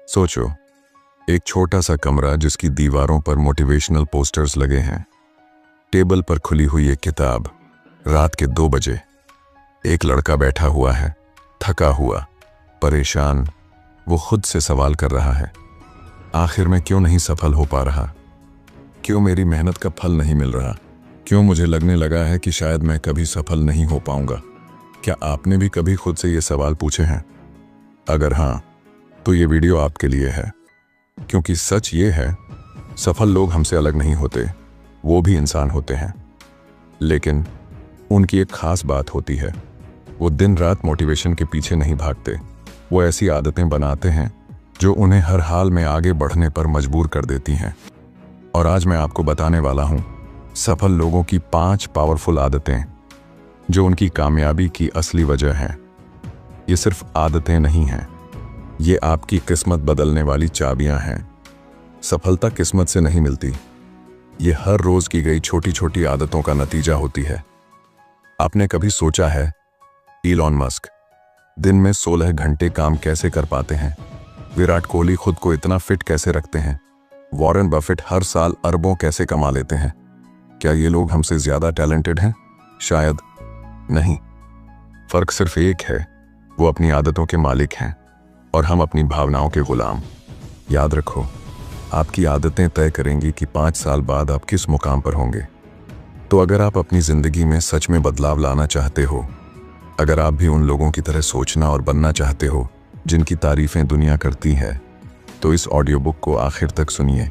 सोचो, एक छोटा सा कमरा जिसकी दीवारों पर मोटिवेशनल पोस्टर्स लगे हैं, टेबल पर खुली हुई एक किताब, रात के 2 बजे एक लड़का बैठा हुआ है, थका हुआ, परेशान। वो खुद से सवाल कर रहा है, आखिर मैं क्यों नहीं सफल हो पा रहा? क्यों मेरी मेहनत का फल नहीं मिल रहा? क्यों मुझे लगने लगा है कि शायद मैं कभी सफल नहीं हो पाऊंगा? क्या आपने भी कभी खुद से ये सवाल पूछे हैं? अगर हाँ, तो ये वीडियो आपके लिए है, क्योंकि सच ये है, सफल लोग हमसे अलग नहीं होते, वो भी इंसान होते हैं। लेकिन उनकी एक खास बात होती है, वो दिन रात मोटिवेशन के पीछे नहीं भागते। वो ऐसी आदतें बनाते हैं जो उन्हें हर हाल में आगे बढ़ने पर मजबूर कर देती हैं। और आज मैं आपको बताने वाला हूँ सफल लोगों की 5 पावरफुल आदतें, जो उनकी कामयाबी की असली वजह हैं। ये सिर्फ आदतें नहीं हैं, ये आपकी किस्मत बदलने वाली चाबियां हैं। सफलता किस्मत से नहीं मिलती, ये हर रोज की गई छोटी छोटी आदतों का नतीजा होती है। आपने कभी सोचा है, इलॉन मस्क दिन में 16 घंटे काम कैसे कर पाते हैं? विराट कोहली खुद को इतना फिट कैसे रखते हैं? वॉरेन बफेट हर साल अरबों कैसे कमा लेते हैं? क्या ये लोग हमसे ज्यादा टैलेंटेड हैं? शायद नहीं। फर्क सिर्फ एक है, वो अपनी आदतों के मालिक हैं और हम अपनी भावनाओं के गुलाम। याद रखो, आपकी आदतें तय करेंगी कि 5 साल बाद आप किस मुकाम पर होंगे। तो अगर आप अपनी जिंदगी में सच में बदलाव लाना चाहते हो, अगर आप भी उन लोगों की तरह सोचना और बनना चाहते हो जिनकी तारीफें दुनिया करती है, तो इस ऑडियो बुक को आखिर तक सुनिए,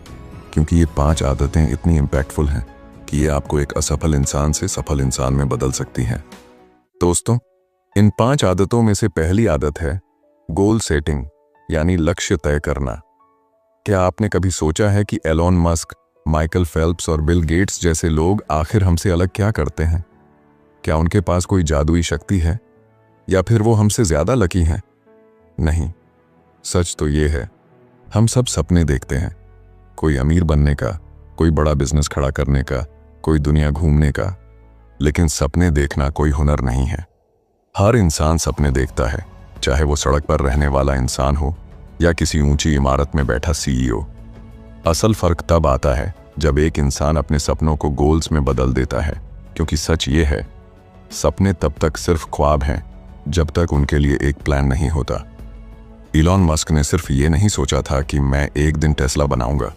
क्योंकि ये 5 आदतें इतनी इम्पैक्टफुल हैं कि ये आपको एक असफल इंसान से सफल इंसान में बदल सकती हैं। दोस्तों, इन 5 आदतों में से पहली आदत है गोल सेटिंग, यानी लक्ष्य तय करना। क्या आपने कभी सोचा है कि एलोन मस्क, माइकल फेल्प्स और बिल गेट्स जैसे लोग आखिर हमसे अलग क्या करते हैं? क्या उनके पास कोई जादुई शक्ति है, या फिर वो हमसे ज्यादा लकी हैं? नहीं, सच तो ये है, हम सब सपने देखते हैं, कोई अमीर बनने का, कोई बड़ा बिजनेस खड़ा करने का, कोई दुनिया घूमने का। लेकिन सपने देखना कोई हुनर नहीं है। हर इंसान सपने देखता है, चाहे वो सड़क पर रहने वाला इंसान हो या किसी ऊंची इमारत में बैठा सीईओ। असल फर्क तब आता है जब एक इंसान अपने सपनों को गोल्स में बदल देता है, क्योंकि सच ये है, सपने तब तक सिर्फ ख्वाब हैं जब तक उनके लिए एक प्लान नहीं होता। इलॉन मस्क ने सिर्फ ये नहीं सोचा था कि मैं एक दिन टेस्ला बनाऊंगा।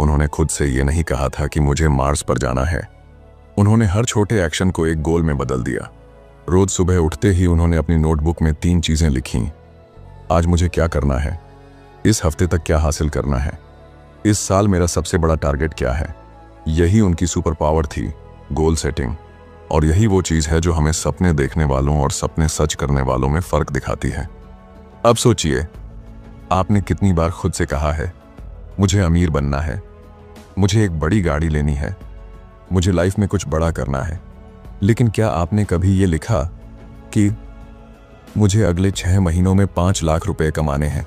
उन्होंने खुद से ये नहीं कहा था कि मुझे मार्स पर जाना है। उन्होंने हर छोटे एक्शन को एक गोल में बदल दिया। रोज सुबह उठते ही उन्होंने अपनी नोटबुक में 3 चीजें लिखीं। आज मुझे क्या करना है, इस हफ्ते तक क्या हासिल करना है, इस साल मेरा सबसे बड़ा टारगेट क्या है। यही उनकी सुपर पावर थी, गोल सेटिंग। और यही वो चीज है जो हमें सपने देखने वालों और सपने सच करने वालों में फर्क दिखाती है। अब सोचिए, आपने कितनी बार खुद से कहा है, मुझे अमीर बनना है, मुझे एक बड़ी गाड़ी लेनी है, मुझे लाइफ में कुछ बड़ा करना है। लेकिन क्या आपने कभी ये लिखा कि मुझे अगले 6 महीनों में 5 लाख रुपए कमाने हैं,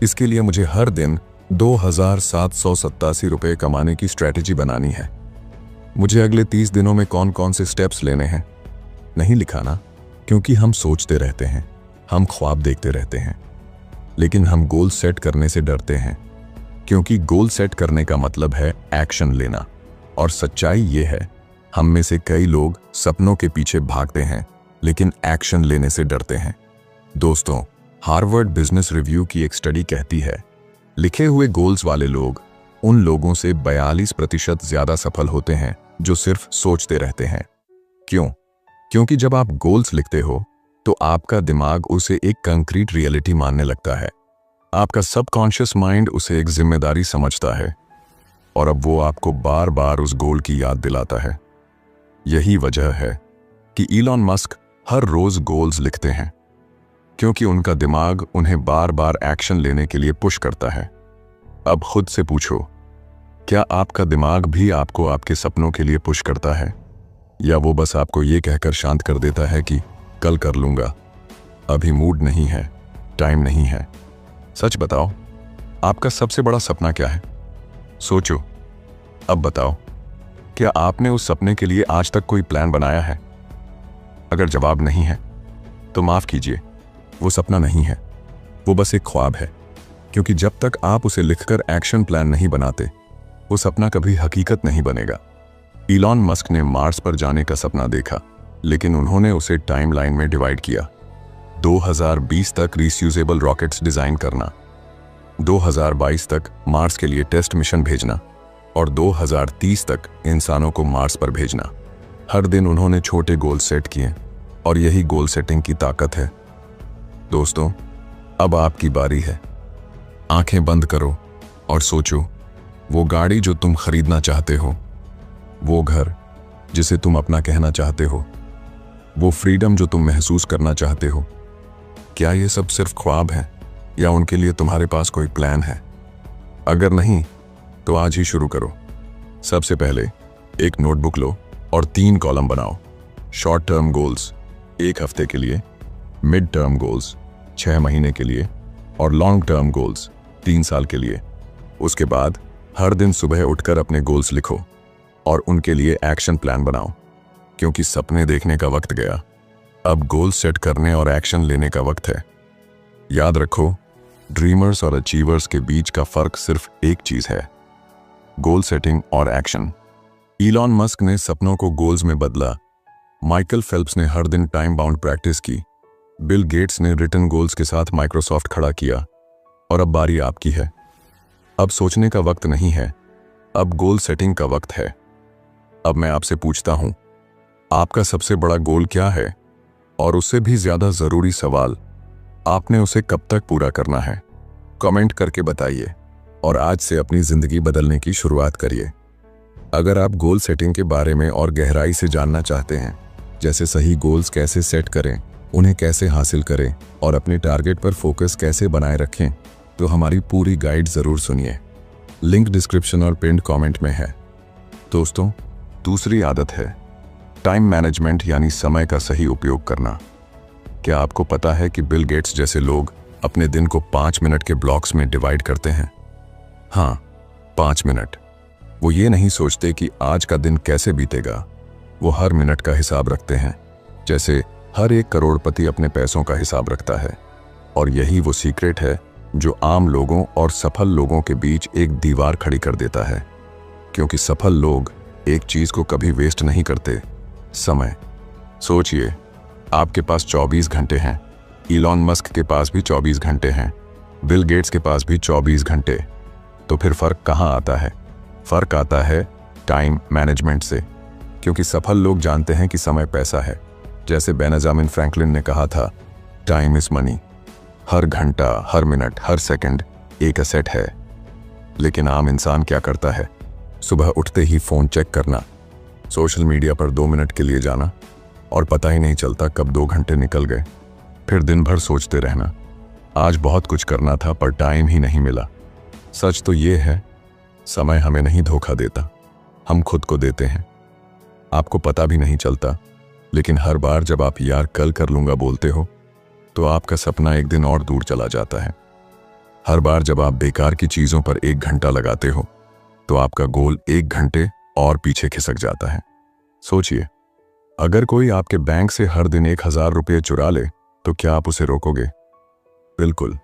इसके लिए मुझे हर दिन 2787 रुपए कमाने की स्ट्रैटेजी बनानी है, मुझे अगले 30 दिनों में कौन कौन से स्टेप्स लेने हैं? नहीं लिखा ना, क्योंकि हम सोचते रहते हैं, हम ख्वाब देखते रहते हैं, लेकिन हम गोल सेट करने से डरते हैं, क्योंकि गोल सेट करने का मतलब है एक्शन लेना। और सच्चाई ये है, हम में से कई लोग सपनों के पीछे भागते हैं, लेकिन एक्शन लेने से डरते हैं। दोस्तों, हार्वर्ड बिजनेस रिव्यू की एक स्टडी कहती है, लिखे हुए गोल्स वाले लोग उन लोगों से 42% ज्यादा सफल होते हैं जो सिर्फ सोचते रहते हैं। क्यों? क्योंकि जब आप गोल्स लिखते हो तो आपका दिमाग उसे एक कंक्रीट रियलिटी मानने लगता है। आपका सबकॉन्शियस माइंड उसे एक जिम्मेदारी समझता है, और अब वो आपको बार बार उस गोल की याद दिलाता है। यही वजह है कि इलॉन मस्क हर रोज गोल्स लिखते हैं, क्योंकि उनका दिमाग उन्हें बार बार एक्शन लेने के लिए पुश करता है। अब खुद से पूछो, क्या आपका दिमाग भी आपको आपके सपनों के लिए पुश करता है, या वो बस आपको ये कहकर शांत कर देता है कि कल कर लूंगा, अभी मूड नहीं है, टाइम नहीं है? सच बताओ, आपका सबसे बड़ा सपना क्या है? सोचो, अब बताओ, क्या आपने उस सपने के लिए आज तक कोई प्लान बनाया है? अगर जवाब नहीं है तो माफ कीजिए, वो सपना नहीं है, वो बस एक ख्वाब है। क्योंकि जब तक आप उसे लिखकर एक्शन प्लान नहीं बनाते, वो सपना कभी हकीकत नहीं बनेगा। इलॉन मस्क ने मार्स पर जाने का सपना देखा, लेकिन उन्होंने उसे टाइमलाइन में डिवाइड किया। 2020 तक रीयूजेबल रॉकेट्स डिजाइन करना, 2022 तक मार्स के लिए टेस्ट मिशन भेजना और 2030 तक इंसानों को मार्स पर भेजना। हर दिन उन्होंने छोटे गोल सेट किए और यही गोल सेटिंग की ताकत है। दोस्तों, अब आपकी बारी है। आंखें बंद करो और सोचो, वो गाड़ी जो तुम खरीदना चाहते हो, वो घर जिसे तुम अपना कहना चाहते हो, वो फ्रीडम जो तुम महसूस करना चाहते हो, क्या ये सब सिर्फ ख्वाब है या उनके लिए तुम्हारे पास कोई प्लान है? अगर नहीं तो आज ही शुरू करो। सबसे पहले एक नोटबुक लो और 3 कॉलम बनाओ। शॉर्ट टर्म गोल्स 1 हफ्ते के लिए, मिड टर्म गोल्स 6 महीने के लिए और लॉन्ग टर्म गोल्स 3 साल के लिए। उसके बाद हर दिन सुबह उठकर अपने गोल्स लिखो और उनके लिए एक्शन प्लान बनाओ, क्योंकि सपने देखने का वक्त गया, अब गोल सेट करने और एक्शन लेने का वक्त है। याद रखो, ड्रीमर्स और अचीवर्स के बीच का फर्क सिर्फ एक चीज है, गोल सेटिंग और एक्शन। इलॉन मस्क ने सपनों को गोल्स में बदला, माइकल फेल्प्स ने हर दिन टाइम बाउंड प्रैक्टिस की, बिल गेट्स ने रिटन गोल्स के साथ माइक्रोसॉफ्ट खड़ा किया, और अब बारी आपकी है। अब सोचने का वक्त नहीं है, अब गोल सेटिंग का वक्त है। अब मैं आपसे पूछता हूं, आपका सबसे बड़ा गोल क्या है? और उससे भी ज्यादा जरूरी सवाल, आपने उसे कब तक पूरा करना है? कमेंट करके बताइए और आज से अपनी जिंदगी बदलने की शुरुआत करिए। अगर आप गोल सेटिंग के बारे में और गहराई से जानना चाहते हैं, जैसे सही गोल्स कैसे सेट करें, उन्हें कैसे हासिल करें और अपने टारगेट पर फोकस कैसे बनाए रखें, तो हमारी पूरी गाइड जरूर सुनिए। लिंक डिस्क्रिप्शन और पिन्ड कमेंट में है। दोस्तों, दूसरी आदत है टाइम मैनेजमेंट, यानी समय का सही उपयोग करना। क्या आपको पता है कि बिल गेट्स जैसे लोग अपने दिन को 5 मिनट के ब्लॉक्स में डिवाइड करते हैं? हाँ, 5 मिनट। वो ये नहीं सोचते कि आज का दिन कैसे बीतेगा, वो हर मिनट का हिसाब रखते हैं, जैसे हर एक करोड़पति अपने पैसों का हिसाब रखता है। और यही वो सीक्रेट है जो आम लोगों और सफल लोगों के बीच एक दीवार खड़ी कर देता है, क्योंकि सफल लोग एक चीज को कभी वेस्ट नहीं करते, समय। सोचिए, आपके पास 24 घंटे हैं, इलॉन मस्क के पास भी 24 घंटे हैं, बिल गेट्स के पास भी 24 घंटे। तो फिर फर्क कहाँ आता है? फर्क आता है टाइम मैनेजमेंट से, क्योंकि सफल लोग जानते हैं कि समय पैसा है। जैसे बेंजामिन फ्रैंकलिन ने कहा था, टाइम इज मनी। हर घंटा, हर मिनट, हर सेकंड एक एसेट है। लेकिन आम इंसान क्या करता है? सुबह उठते ही फोन चेक करना, सोशल मीडिया पर 2 मिनट के लिए जाना और पता ही नहीं चलता कब 2 घंटे निकल गए। फिर दिन भर सोचते रहना, आज बहुत कुछ करना था पर टाइम ही नहीं मिला। सच तो ये है, समय हमें नहीं धोखा देता, हम खुद को देते हैं। आपको पता भी नहीं चलता, लेकिन हर बार जब आप यार कल कर लूंगा बोलते हो, तो आपका सपना एक दिन और दूर चला जाता है। हर बार जब आप बेकार की चीजों पर 1 घंटा लगाते हो, तो आपका गोल 1 घंटे और पीछे खिसक जाता है। सोचिए, अगर कोई आपके बैंक से हर दिन 1000 रुपये चुरा ले, तो क्या आप उसे रोकोगे? बिल्कुल।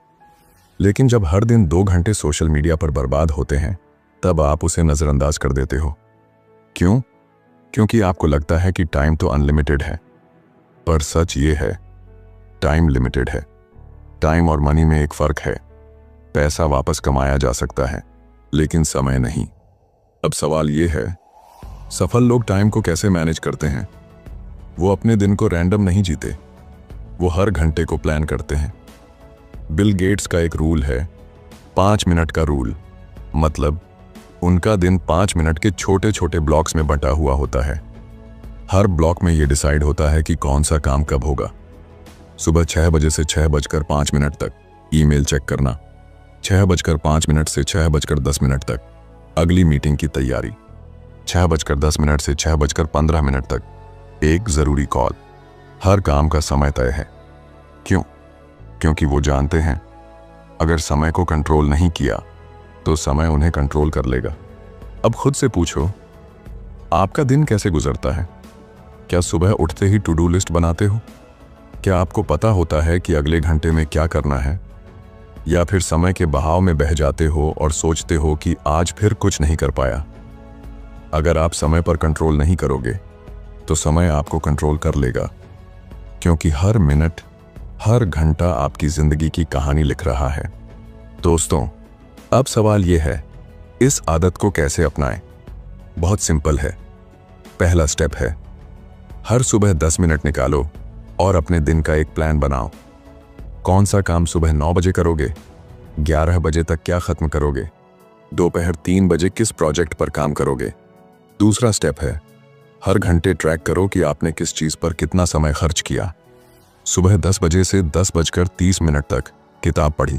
लेकिन जब हर दिन 2 घंटे सोशल मीडिया पर बर्बाद होते हैं, तब आप उसे नजरअंदाज कर देते हो। क्यों? क्योंकि आपको लगता है कि टाइम तो अनलिमिटेड है, पर सच ये है, टाइम लिमिटेड है। टाइम और मनी में एक फर्क है, पैसा वापस कमाया जा सकता है, लेकिन समय नहीं। अब सवाल ये है, सफल लोग टाइम को कैसे मैनेज करते हैं? वो अपने दिन को रैंडम नहीं जीते, वो हर घंटे को प्लान करते हैं। बिल गेट्स का एक रूल है, 5 मिनट का रूल। मतलब उनका दिन 5 मिनट के छोटे छोटे ब्लॉक्स में बंटा हुआ होता है। हर ब्लॉक में ये डिसाइड होता है कि कौन सा काम कब होगा। सुबह 6 बजे से 6:05 तक ईमेल चेक करना, 6:05 से 6:10 तक अगली मीटिंग की तैयारी, 6:10 से 6:15 तक एक जरूरी कॉल। हर काम का समय तय है। क्यों? क्योंकि वो जानते हैं, अगर समय को कंट्रोल नहीं किया तो समय उन्हें कंट्रोल कर लेगा। अब खुद से पूछो, आपका दिन कैसे गुजरता है? क्या सुबह उठते ही टू डू लिस्ट बनाते हो? क्या आपको पता होता है कि अगले घंटे में क्या करना है? या फिर समय के बहाव में बह जाते हो और सोचते हो कि आज फिर कुछ नहीं कर पाया? अगर आप समय पर कंट्रोल नहीं करोगे तो समय आपको कंट्रोल कर लेगा, क्योंकि हर मिनट, हर घंटा आपकी जिंदगी की कहानी लिख रहा है। दोस्तों, अब सवाल यह है, इस आदत को कैसे अपनाएं? बहुत सिंपल है। पहला स्टेप है, हर सुबह 10 मिनट निकालो और अपने दिन का एक प्लान बनाओ। कौन सा काम सुबह 9 बजे करोगे, 11 बजे तक क्या खत्म करोगे, दोपहर 3 बजे किस प्रोजेक्ट पर काम करोगे। दूसरा स्टेप है, हर घंटे ट्रैक करो कि आपने किस चीज पर कितना समय खर्च किया। सुबह 10 बजे से 10:30 तक किताब पढ़ी,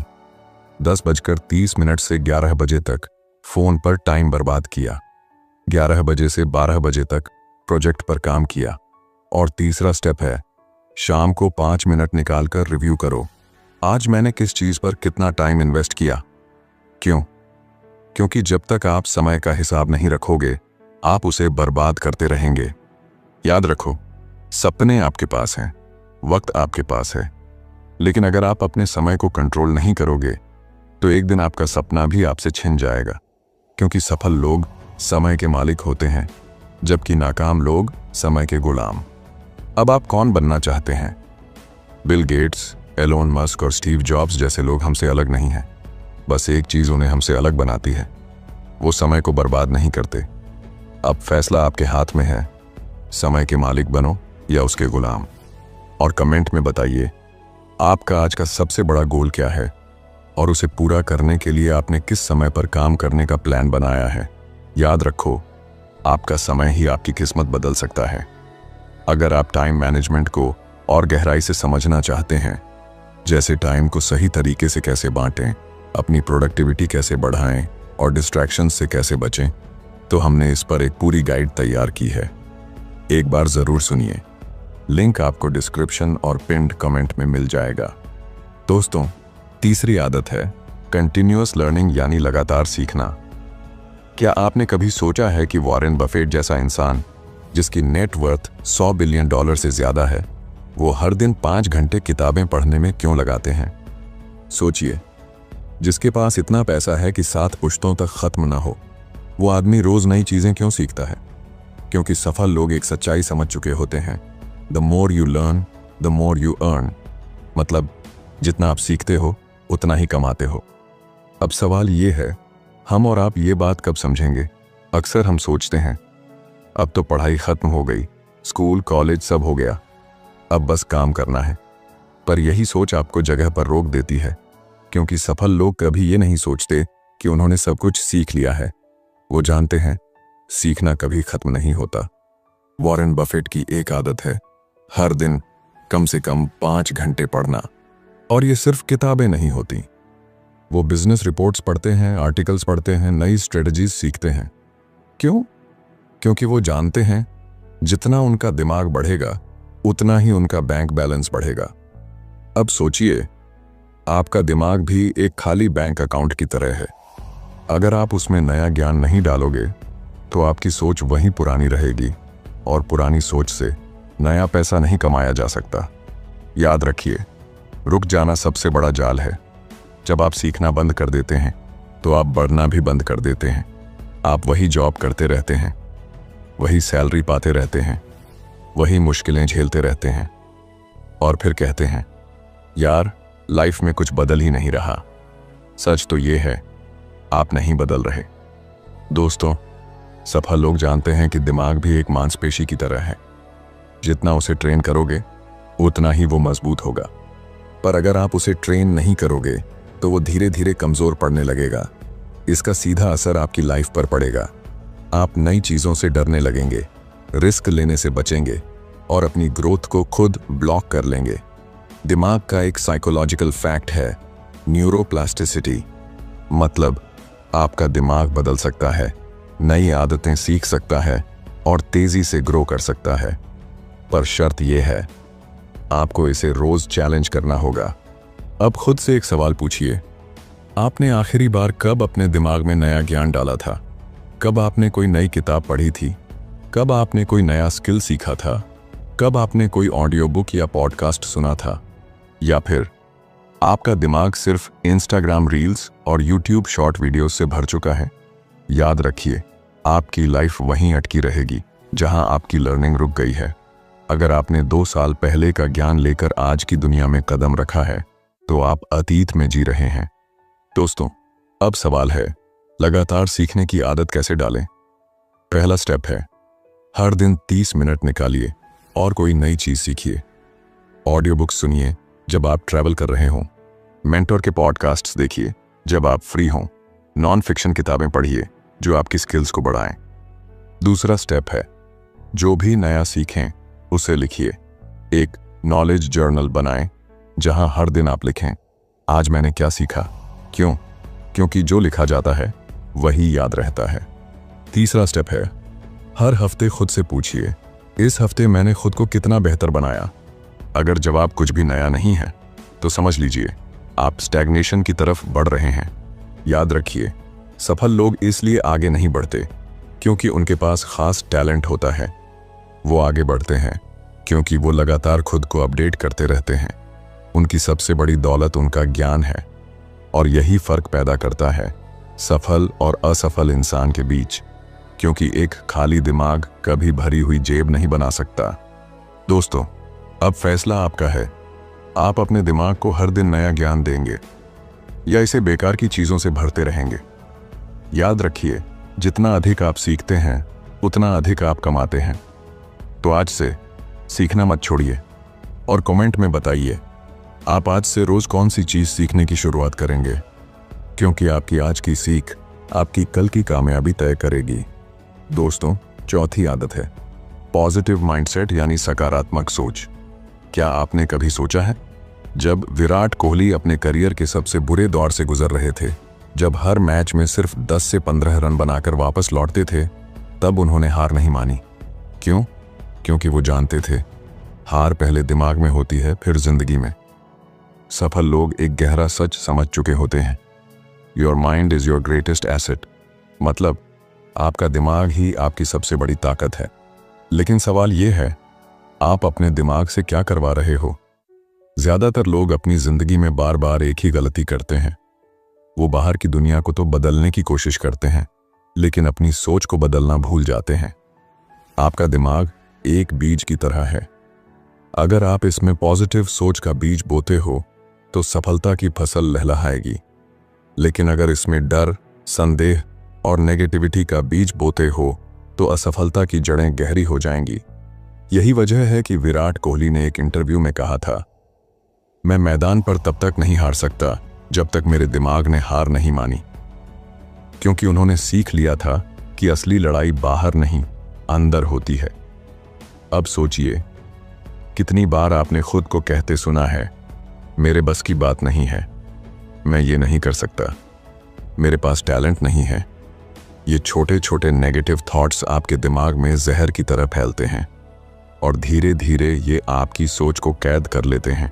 10:30 से 11 बजे तक फोन पर टाइम बर्बाद किया, 11 बजे से 12 बजे तक प्रोजेक्ट पर काम किया। और तीसरा स्टेप है, शाम को 5 मिनट निकालकर रिव्यू करो, आज मैंने किस चीज पर कितना टाइम इन्वेस्ट किया। क्यों? क्योंकि जब तक आप समय का हिसाब नहीं रखोगे, आप उसे बर्बाद करते रहेंगे। याद रखो, सपने आपके पास हैं, वक्त आपके पास है, लेकिन अगर आप अपने समय को कंट्रोल नहीं करोगे तो एक दिन आपका सपना भी आपसे छिन जाएगा। क्योंकि सफल लोग समय के मालिक होते हैं, जबकि नाकाम लोग समय के गुलाम। अब आप कौन बनना चाहते हैं? बिल गेट्स, एलोन मस्क और स्टीव जॉब्स जैसे लोग हमसे अलग नहीं हैं। बस एक चीज उन्हें हमसे अलग बनाती है, वो समय को बर्बाद नहीं करते। अब फैसला आपके हाथ में है, समय के मालिक बनो या उसके गुलाम। और कमेंट में बताइए, आपका आज का सबसे बड़ा गोल क्या है और उसे पूरा करने के लिए आपने किस समय पर काम करने का प्लान बनाया है। याद रखो, आपका समय ही आपकी किस्मत बदल सकता है। अगर आप टाइम मैनेजमेंट को और गहराई से समझना चाहते हैं, जैसे टाइम को सही तरीके से कैसे बांटें, अपनी प्रोडक्टिविटी कैसे बढ़ाएं और डिस्ट्रैक्शंस से कैसे बचें, तो हमने इस पर एक पूरी गाइड तैयार की है। एक बार जरूर सुनिए, लिंक आपको डिस्क्रिप्शन और पिन्ड कमेंट में मिल जाएगा। दोस्तों, तीसरी आदत है कंटिन्यूअस लर्निंग, यानी लगातार सीखना। क्या आपने कभी सोचा है कि वॉरेन बफेट जैसा इंसान, जिसकी नेटवर्थ $100 बिलियन से ज्यादा है, वो हर दिन 5 घंटे किताबें पढ़ने में क्यों लगाते हैं? सोचिए, जिसके पास इतना पैसा है कि 7 पुश्तों तक खत्म ना हो, वो आदमी रोज नई चीजें क्यों सीखता है? क्योंकि सफल लोग एक सच्चाई समझ चुके होते हैं, the more you learn the more you earn. मतलब जितना आप सीखते हो उतना ही कमाते हो। अब सवाल ये है, हम और आप ये बात कब समझेंगे? अक्सर हम सोचते हैं, अब तो पढ़ाई खत्म हो गई, स्कूल कॉलेज सब हो गया, अब बस काम करना है। पर यही सोच आपको जगह पर रोक देती है, क्योंकि सफल लोग कभी ये नहीं सोचते कि उन्होंने सब कुछ सीख लिया है। वो जानते हैं, सीखना कभी खत्म नहीं होता। वॉरेन बफेट की एक आदत है, हर दिन कम से कम 5 घंटे पढ़ना। और ये सिर्फ किताबें नहीं होती, वो बिजनेस रिपोर्ट्स पढ़ते हैं, आर्टिकल्स पढ़ते हैं, नई स्ट्रेटजीज सीखते हैं। क्यों? क्योंकि वो जानते हैं, जितना उनका दिमाग बढ़ेगा उतना ही उनका बैंक बैलेंस बढ़ेगा। अब सोचिए, आपका दिमाग भी एक खाली बैंक अकाउंट की तरह है। अगर आप उसमें नया ज्ञान नहीं डालोगे तो आपकी सोच वहीं पुरानी रहेगी, और पुरानी सोच से नया पैसा नहीं कमाया जा सकता। याद रखिए, रुक जाना सबसे बड़ा जाल है। जब आप सीखना बंद कर देते हैं तो आप बढ़ना भी बंद कर देते हैं। आप वही जॉब करते रहते हैं, वही सैलरी पाते रहते हैं, वही मुश्किलें झेलते रहते हैं, और फिर कहते हैं, यार लाइफ में कुछ बदल ही नहीं रहा। सच तो ये है, आप नहीं बदल रहे। दोस्तों, सफल लोग जानते हैं कि दिमाग भी एक मांसपेशी की तरह है, जितना उसे ट्रेन करोगे उतना ही वो मजबूत होगा। पर अगर आप उसे ट्रेन नहीं करोगे तो वो धीरे धीरे कमजोर पड़ने लगेगा। इसका सीधा असर आपकी लाइफ पर पड़ेगा। आप नई चीजों से डरने लगेंगे, रिस्क लेने से बचेंगे और अपनी ग्रोथ को खुद ब्लॉक कर लेंगे। दिमाग का एक साइकोलॉजिकल फैक्ट है, न्यूरोप्लास्टिसिटी। मतलब आपका दिमाग बदल सकता है, नई आदतें सीख सकता है और तेजी से ग्रो कर सकता है। पर शर्त यह है, आपको इसे रोज चैलेंज करना होगा। अब खुद से एक सवाल पूछिए, आपने आखिरी बार कब अपने दिमाग में नया ज्ञान डाला था? कब आपने कोई नई किताब पढ़ी थी? कब आपने कोई नया स्किल सीखा था? कब आपने कोई ऑडियो बुक या पॉडकास्ट सुना था? या फिर आपका दिमाग सिर्फ इंस्टाग्राम रील्स और यूट्यूब शॉर्ट वीडियोस से भर चुका है? याद रखिए, आपकी लाइफ वहीं अटकी रहेगी जहां आपकी लर्निंग रुक गई है। अगर आपने 2 साल पहले का ज्ञान लेकर आज की दुनिया में कदम रखा है तो आप अतीत में जी रहे हैं। दोस्तों, अब सवाल है, लगातार सीखने की आदत कैसे डालें? पहला स्टेप है, हर दिन 30 मिनट निकालिए और कोई नई चीज सीखिए। ऑडियो बुक्स सुनिए जब आप ट्रैवल कर रहे हों, मेंटर के पॉडकास्ट्स देखिए जब आप फ्री हों, नॉन फिक्शन किताबें पढ़िए जो आपकी स्किल्स को बढ़ाएं। दूसरा स्टेप है, जो भी नया सीखें उसे लिखिए। एक नॉलेज जर्नल बनाएं जहां हर दिन आप लिखें, आज मैंने क्या सीखा, क्यों? क्योंकि जो लिखा जाता है वही याद रहता है। तीसरा स्टेप है, हर हफ्ते खुद से पूछिए, इस हफ्ते मैंने खुद को कितना बेहतर बनाया। अगर जवाब कुछ भी नया नहीं है तो समझ लीजिए आप स्टैग्नेशन की तरफ बढ़ रहे हैं। याद रखिए, सफल लोग इसलिए आगे नहीं बढ़ते क्योंकि उनके पास खास टैलेंट होता है। वो आगे बढ़ते हैं क्योंकि वो लगातार खुद को अपडेट करते रहते हैं। उनकी सबसे बड़ी दौलत उनका ज्ञान है और यही फर्क पैदा करता है सफल और असफल इंसान के बीच, क्योंकि एक खाली दिमाग कभी भरी हुई जेब नहीं बना सकता। दोस्तों, अब फैसला आपका है, आप अपने दिमाग को हर दिन नया ज्ञान देंगे या इसे बेकार की चीजों से भरते रहेंगे। याद रखिए, जितना अधिक आप सीखते हैं उतना अधिक आप कमाते हैं। तो आज से सीखना मत छोड़िए और कमेंट में बताइए आप आज से रोज कौन सी चीज सीखने की शुरुआत करेंगे, क्योंकि आपकी आज की सीख आपकी कल की कामयाबी तय करेगी। दोस्तों, चौथी आदत है पॉजिटिव माइंडसेट यानी सकारात्मक सोच। क्या आपने कभी सोचा है, जब विराट कोहली अपने करियर के सबसे बुरे दौर से गुजर रहे थे, जब हर मैच में सिर्फ 10 से 15 रन बनाकर वापस लौटते थे, तब उन्होंने हार नहीं मानी। क्यों? क्योंकि वो जानते थे हार पहले दिमाग में होती है, फिर जिंदगी में। सफल लोग एक गहरा सच समझ चुके होते हैं, your mind is your greatest asset. मतलब आपका दिमाग ही आपकी सबसे बड़ी ताकत है। लेकिन सवाल यह है, आप अपने दिमाग से क्या करवा रहे हो? ज्यादातर लोग अपनी जिंदगी में बार बार एक ही गलती करते हैं। वो बाहर की दुनिया को तो बदलने की कोशिश करते हैं, लेकिन अपनी सोच को बदलना भूल जाते हैं। आपका दिमाग एक बीज की तरह है। अगर आप इसमें पॉजिटिव सोच का बीज बोते हो तो सफलता की फसल लहलहाएगी। लेकिन अगर इसमें डर, संदेह और नेगेटिविटी का बीज बोते हो तो असफलता की जड़ें गहरी हो जाएंगी। यही वजह है कि विराट कोहली ने एक इंटरव्यू में कहा था, मैं मैदान पर तब तक नहीं हार सकता जब तक मेरे दिमाग ने हार नहीं मानी। क्योंकि उन्होंने सीख लिया था कि असली लड़ाई बाहर नहीं, अंदर होती है। अब सोचिए, कितनी बार आपने खुद को कहते सुना है, मेरे बस की बात नहीं है, मैं ये नहीं कर सकता, मेरे पास टैलेंट नहीं है। ये छोटे छोटे नेगेटिव थॉट्स आपके दिमाग में जहर की तरह फैलते हैं और धीरे धीरे ये आपकी सोच को कैद कर लेते हैं।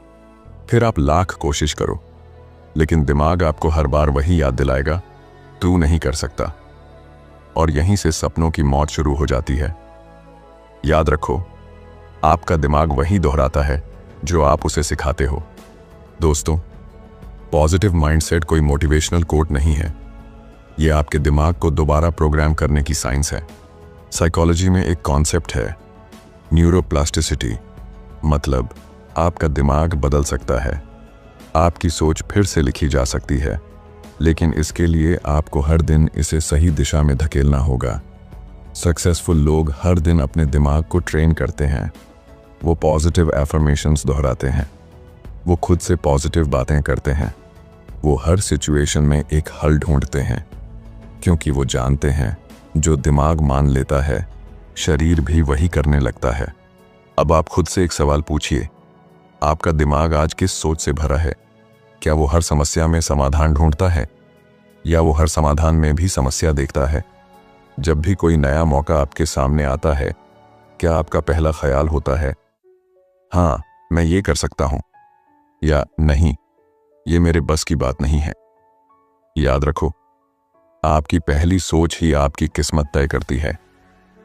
फिर आप लाख कोशिश करो, लेकिन दिमाग आपको हर बार वही याद दिलाएगा, तू नहीं कर सकता। और यहीं से सपनों की मौत शुरू हो जाती है। याद रखो, आपका दिमाग वही दोहराता है जो आप उसे सिखाते हो। दोस्तों, पॉजिटिव माइंडसेट कोई मोटिवेशनल कोट नहीं है, यह आपके दिमाग को दोबारा प्रोग्राम करने की साइंस है। साइकोलॉजी में एक कॉन्सेप्ट है न्यूरोप्लास्टिसिटी, मतलब आपका दिमाग बदल सकता है, आपकी सोच फिर से लिखी जा सकती है, लेकिन इसके लिए आपको हर दिन इसे सही दिशा में धकेलना होगा। सक्सेसफुल लोग हर दिन अपने दिमाग को ट्रेन करते हैं। वो पॉजिटिव एफर्मेशंस दोहराते हैं, वो खुद से पॉजिटिव बातें करते हैं, वो हर सिचुएशन में एक हल ढूंढते हैं, क्योंकि वो जानते हैं जो दिमाग मान लेता है शरीर भी वही करने लगता है। अब आप खुद से एक सवाल पूछिए, आपका दिमाग आज किस सोच से भरा है? क्या वो हर समस्या में समाधान ढूंढता है या वो हर समाधान में भी समस्या देखता है? जब भी कोई नया मौका आपके सामने आता है, क्या आपका पहला ख्याल होता है, हाँ मैं ये कर सकता हूं, या नहीं ये मेरे बस की बात नहीं है? याद रखो, आपकी पहली सोच ही आपकी किस्मत तय करती है।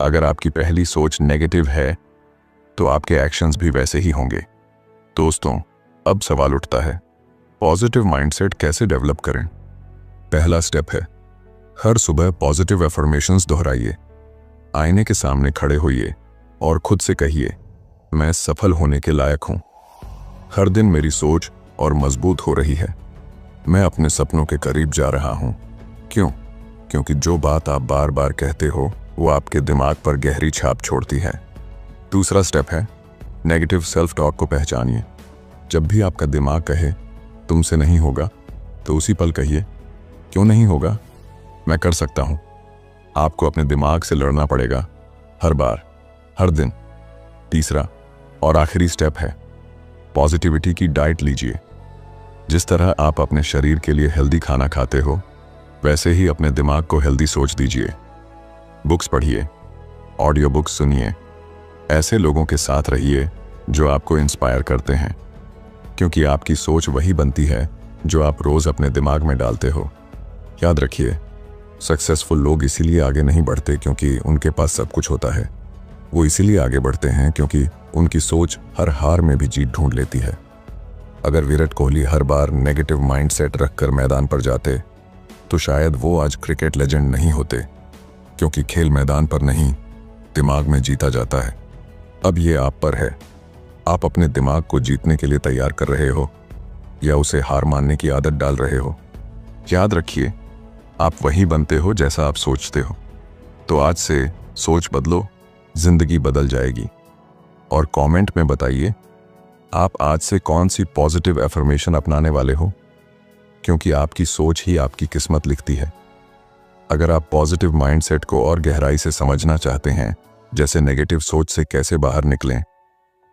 अगर आपकी पहली सोच नेगेटिव है तो आपके एक्शंस भी वैसे ही होंगे। दोस्तों, अब सवाल उठता है, पॉजिटिव माइंडसेट कैसे डेवलप करें? पहला स्टेप है, हर सुबह पॉजिटिव अफर्मेशंस दोहराइए। आईने के सामने खड़े होइए और खुद से कहिए, मैं सफल होने के लायक हूं। हर दिन मेरी सोच और मजबूत हो रही है। मैं अपने सपनों के करीब जा रहा हूं। क्यों? क्योंकि जो बात आप बार बार कहते हो वो आपके दिमाग पर गहरी छाप छोड़ती है। दूसरा स्टेप है, नेगेटिव सेल्फ टॉक को पहचानिए। जब भी आपका दिमाग कहे तुमसे नहीं होगा, तो उसी पल कहिए, क्यों नहीं होगा, मैं कर सकता हूं। आपको अपने दिमाग से लड़ना पड़ेगा, हर बार, हर दिन। तीसरा और आखिरी स्टेप है, पॉजिटिविटी की डाइट लीजिए। जिस तरह आप अपने शरीर के लिए हेल्दी खाना खाते हो, वैसे ही अपने दिमाग को हेल्दी सोच दीजिए। बुक्स पढ़िए, ऑडियो बुक्स सुनिए, ऐसे लोगों के साथ रहिए जो आपको इंस्पायर करते हैं, क्योंकि आपकी सोच वही बनती है जो आप रोज अपने दिमाग में डालते हो। याद रखिए, सक्सेसफुल लोग इसीलिए आगे नहीं बढ़ते क्योंकि उनके पास सब कुछ होता है। वो इसीलिए आगे बढ़ते हैं क्योंकि उनकी सोच हर हार में भी जीत ढूंढ लेती है। अगर विराट कोहली हर बार नेगेटिव माइंडसेट रखकर मैदान पर जाते, तो शायद वो आज क्रिकेट लेजेंड नहीं होते, क्योंकि खेल मैदान पर नहीं, दिमाग में जीता जाता है। अब ये आप पर है, आप अपने दिमाग को जीतने के लिए तैयार कर रहे हो या उसे हार मानने की आदत डाल रहे हो। याद रखिए, आप वही बनते हो जैसा आप सोचते हो। तो आज से सोच बदलो, जिंदगी बदल जाएगी। और कमेंट में बताइए, आप आज से कौन सी पॉजिटिव एफर्मेशन अपनाने वाले हो, क्योंकि आपकी सोच ही आपकी किस्मत लिखती है। अगर आप पॉजिटिव माइंडसेट को और गहराई से समझना चाहते हैं, जैसे नेगेटिव सोच से कैसे बाहर निकलें,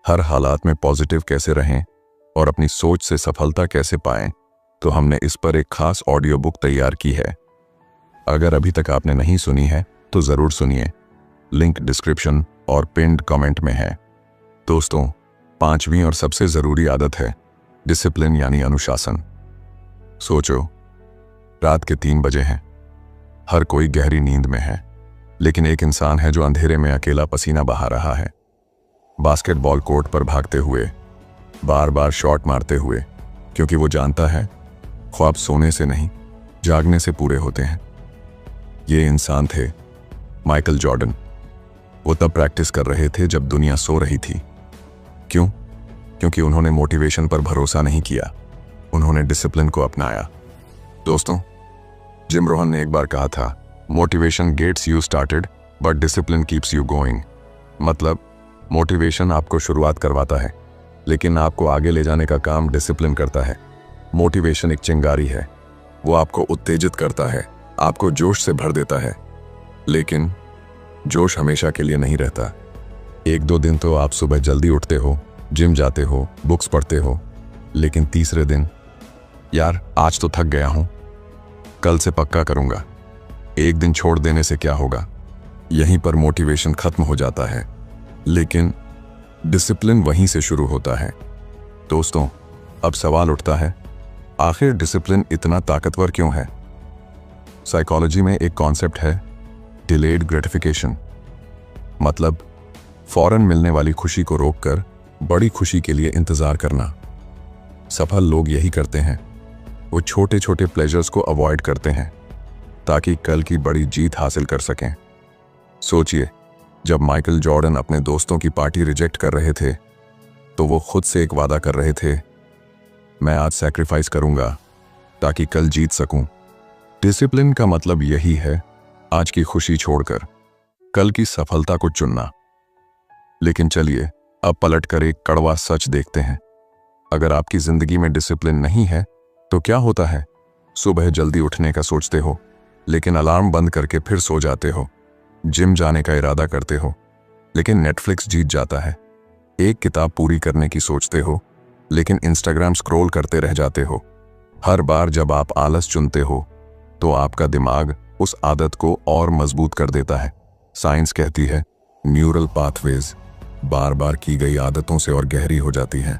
हर हालात में पॉजिटिव कैसे रहें और अपनी सोच से सफलता कैसे पाएं, तो हमने इस पर एक खास ऑडियो बुक तैयार की है। अगर अभी तक आपने नहीं सुनी है तो जरूर सुनिए, लिंक डिस्क्रिप्शन और पिन्ड कमेंट में है। दोस्तों, 5वीं और सबसे जरूरी आदत है डिसिप्लिन यानी अनुशासन। सोचो, रात के 3 बजे हैं, हर कोई गहरी नींद में है, लेकिन एक इंसान है जो अंधेरे में अकेला पसीना बहा रहा है, बास्केटबॉल कोर्ट पर भागते हुए, बार बार शॉट मारते हुए, क्योंकि वो जानता है ख्वाब सोने से नहीं, जागने से पूरे होते हैं। ये इंसान थे माइकल जॉर्डन। वो तब प्रैक्टिस कर रहे थे जब दुनिया सो रही थी। क्यों? क्योंकि उन्होंने मोटिवेशन पर भरोसा नहीं किया, उन्होंने डिसिप्लिन को अपनाया। दोस्तों, जिम रोहन ने एक बार कहा था, motivation gets you started but discipline keeps you going. मतलब, मोटिवेशन आपको शुरुआत करवाता है, लेकिन आपको आगे ले जाने का काम डिसिप्लिन करता है। मोटिवेशन एक चिंगारी है, वो आपको उत्तेजित करता है, आपको जोश से भर देता है, लेकिन जोश हमेशा के लिए नहीं रहता। 1-2 दिन तो आप सुबह जल्दी उठते हो, जिम जाते हो, बुक्स पढ़ते हो, लेकिन तीसरे दिन, यार आज तो थक गया हूं, कल से पक्का करूंगा। एक दिन छोड़ देने से क्या होगा? यहीं पर मोटिवेशन खत्म हो जाता है, लेकिन डिसिप्लिन वहीं से शुरू होता है। दोस्तों, अब सवाल उठता है, आखिर डिसिप्लिन इतना ताकतवर क्यों है? साइकोलॉजी में एक कॉन्सेप्ट है, डिलेड ग्रेटिफिकेशन। मतलब, फौरन मिलने वाली खुशी को रोककर बड़ी खुशी के लिए इंतजार करना। सफल लोग यही करते हैं, वो छोटे छोटे प्लेजर्स को अवॉइड करते हैं ताकि कल की बड़ी जीत हासिल कर सकें। सोचिए, जब माइकल जॉर्डन अपने दोस्तों की पार्टी रिजेक्ट कर रहे थे, तो वो खुद से एक वादा कर रहे थे, मैं आज सैक्रिफाइस करूंगा ताकि कल जीत सकूं। डिसिप्लिन का मतलब यही है, आज की खुशी छोड़कर कल की सफलता को चुनना। लेकिन चलिए, अब पलटकर एक कड़वा सच देखते हैं। अगर आपकी जिंदगी में डिसिप्लिन नहीं है, तो क्या होता है? सुबह जल्दी उठने का सोचते हो, लेकिन अलार्म बंद करके फिर सो जाते हो। जिम जाने का इरादा करते हो, लेकिन नेटफ्लिक्स जीत जाता है। एक किताब पूरी करने की सोचते हो, लेकिन इंस्टाग्राम स्क्रॉल करते रह जाते हो। हर बार जब आप आलस चुनते हो, तो आपका दिमाग उस आदत को और मजबूत कर देता है। साइंस कहती है, न्यूरल पाथवेज बार बार की गई आदतों से और गहरी हो जाती हैं।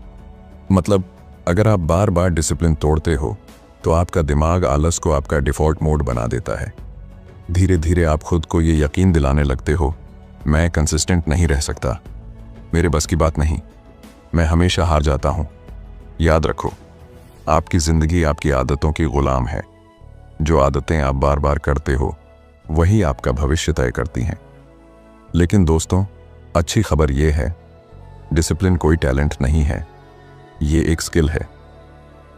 मतलब, अगर आप बार बार डिसिप्लिन तोड़ते हो, तो आपका दिमाग आलस को आपका डिफॉल्ट मोड बना देता है। धीरे धीरे आप खुद को ये यकीन दिलाने लगते हो, मैं कंसिस्टेंट नहीं रह सकता, मेरे बस की बात नहीं, मैं हमेशा हार जाता हूं। याद रखो, आपकी जिंदगी आपकी आदतों की गुलाम है। जो आदतें आप बार बार करते हो वही आपका भविष्य तय करती हैं। लेकिन दोस्तों, अच्छी खबर यह है, डिसिप्लिन कोई टैलेंट नहीं है, ये एक स्किल है।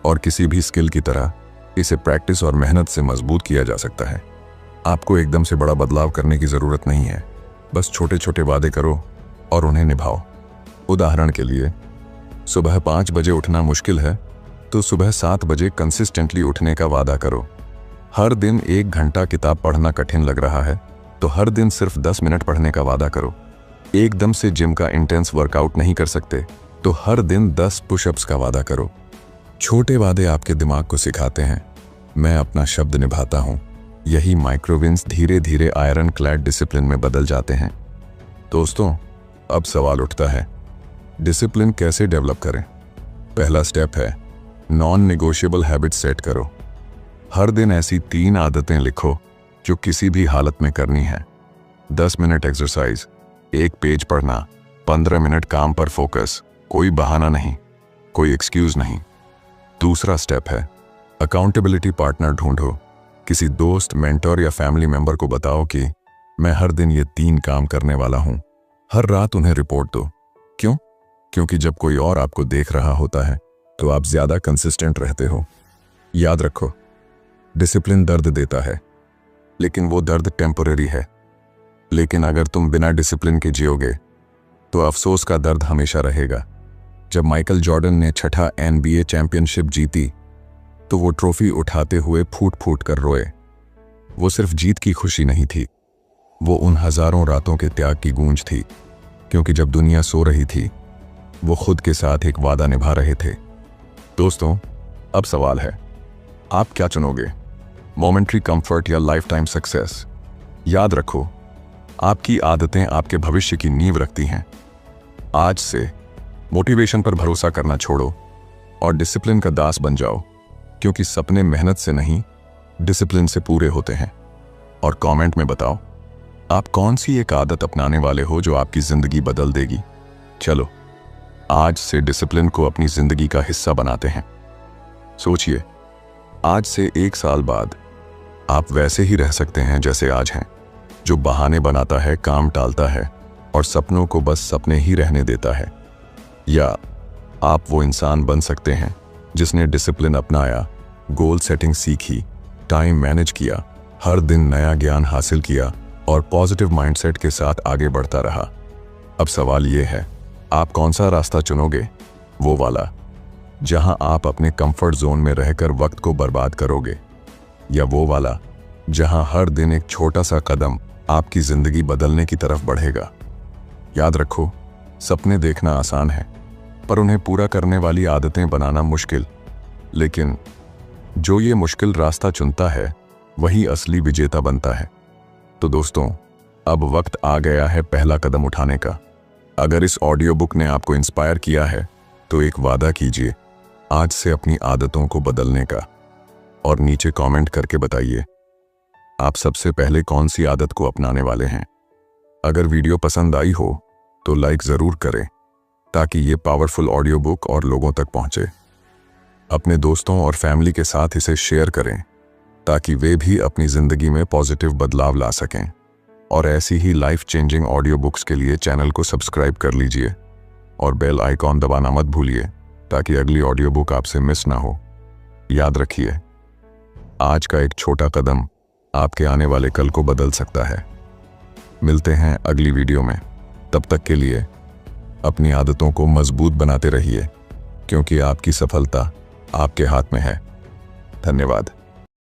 और किसी भी स्किल की तरह इसे प्रैक्टिस और मेहनत से मजबूत किया जा सकता है। आपको एकदम से बड़ा बदलाव करने की ज़रूरत नहीं है, बस छोटे छोटे वादे करो और उन्हें निभाओ। उदाहरण के लिए, सुबह 5 बजे उठना मुश्किल है तो सुबह 7 बजे कंसिस्टेंटली उठने का वादा करो। हर दिन 1 घंटा किताब पढ़ना कठिन लग रहा है तो हर दिन सिर्फ 10 मिनट पढ़ने का वादा करो। एकदम से जिम का इंटेंस वर्कआउट नहीं कर सकते तो हर दिन 10 पुशअप्स का वादा करो। छोटे वादे आपके दिमाग को सिखाते हैं, मैं अपना शब्द निभाता हूं। यही माइक्रोविन्स धीरे धीरे आयरन क्लैड डिसिप्लिन में बदल जाते हैं। दोस्तों, अब सवाल उठता है, डिसिप्लिन कैसे डेवलप करें? पहला स्टेप है नॉन नेगोशिएबल हैबिट सेट करो। हर दिन ऐसी 3 आदतें लिखो जो किसी भी हालत में करनी है। 10 मिनट एक्सरसाइज, 1 पेज पढ़ना, 15 मिनट काम पर फोकस। कोई बहाना नहीं, कोई एक्सक्यूज नहीं। दूसरा स्टेप है अकाउंटेबिलिटी पार्टनर ढूंढो। किसी दोस्त, मेंटर या फैमिली मेंबर को बताओ कि मैं हर दिन ये 3 काम करने वाला हूं। हर रात उन्हें रिपोर्ट दो। क्यों? क्योंकि जब कोई और आपको देख रहा होता है तो आप ज्यादा कंसिस्टेंट रहते हो। याद रखो, डिसिप्लिन दर्द देता है, लेकिन वो दर्द टेम्पररी है। लेकिन अगर तुम बिना डिसिप्लिन के जियोगे तो अफसोस का दर्द हमेशा रहेगा। जब माइकल जॉर्डन ने 6ठा NBA चैंपियनशिप जीती तो वो ट्रॉफी उठाते हुए फूट फूट कर रोए। वो सिर्फ जीत की खुशी नहीं थी, वो उन हजारों रातों के त्याग की गूंज थी। क्योंकि जब दुनिया सो रही थी वो खुद के साथ एक वादा निभा रहे थे। दोस्तों, अब सवाल है, आप क्या चुनोगे? मोमेंट्री कंफर्ट या लाइफ टाइम सक्सेस? याद रखो, आपकी आदतें आपके भविष्य की नींव रखती हैं। आज से मोटिवेशन पर भरोसा करना छोड़ो और डिसिप्लिन का दास बन जाओ, क्योंकि सपने मेहनत से नहीं, डिसिप्लिन से पूरे होते हैं। और कमेंट में बताओ, आप कौन सी एक आदत अपनाने वाले हो जो आपकी जिंदगी बदल देगी। चलो, आज से डिसिप्लिन को अपनी जिंदगी का हिस्सा बनाते हैं। सोचिए, आज से 1 साल बाद आप वैसे ही रह सकते हैं जैसे आज हैं, जो बहाने बनाता है, काम टालता है और सपनों को बस सपने ही रहने देता है। या आप वो इंसान बन सकते हैं जिसने डिसिप्लिन अपनाया, गोल सेटिंग सीखी, टाइम मैनेज किया, हर दिन नया ज्ञान हासिल किया और पॉजिटिव माइंडसेट के साथ आगे बढ़ता रहा। अब सवाल ये है, आप कौन सा रास्ता चुनोगे? वो वाला जहां आप अपने कंफर्ट जोन में रहकर वक्त को बर्बाद करोगे, या वो वाला जहां हर दिन एक छोटा सा कदम आपकी जिंदगी बदलने की तरफ बढ़ेगा? याद रखो, सपने देखना आसान है, पर उन्हें पूरा करने वाली आदतें बनाना मुश्किल। लेकिन जो ये मुश्किल रास्ता चुनता है वही असली विजेता बनता है। तो दोस्तों, अब वक्त आ गया है पहला कदम उठाने का। अगर इस ऑडियो बुक ने आपको इंस्पायर किया है तो एक वादा कीजिए आज से अपनी आदतों को बदलने का, और नीचे कमेंट करके बताइए आप सबसे पहले कौन सी आदत को अपनाने वाले हैं। अगर वीडियो पसंद आई हो तो लाइक ज़रूर करें ताकि ये पावरफुल ऑडियो बुक और लोगों तक पहुंचे। अपने दोस्तों और फैमिली के साथ इसे शेयर करें ताकि वे भी अपनी ज़िंदगी में पॉजिटिव बदलाव ला सकें। और ऐसी ही लाइफ चेंजिंग ऑडियो बुक्स के लिए चैनल को सब्सक्राइब कर लीजिए और बेल आइकॉन दबाना मत भूलिए ताकि अगली ऑडियो बुक आपसे मिस ना हो। याद रखिए, आज का एक छोटा कदम आपके आने वाले कल को बदल सकता है। मिलते हैं अगली वीडियो में। तब तक के लिए अपनी आदतों को मजबूत बनाते रहिए, क्योंकि आपकी सफलता आपके हाथ में है। धन्यवाद।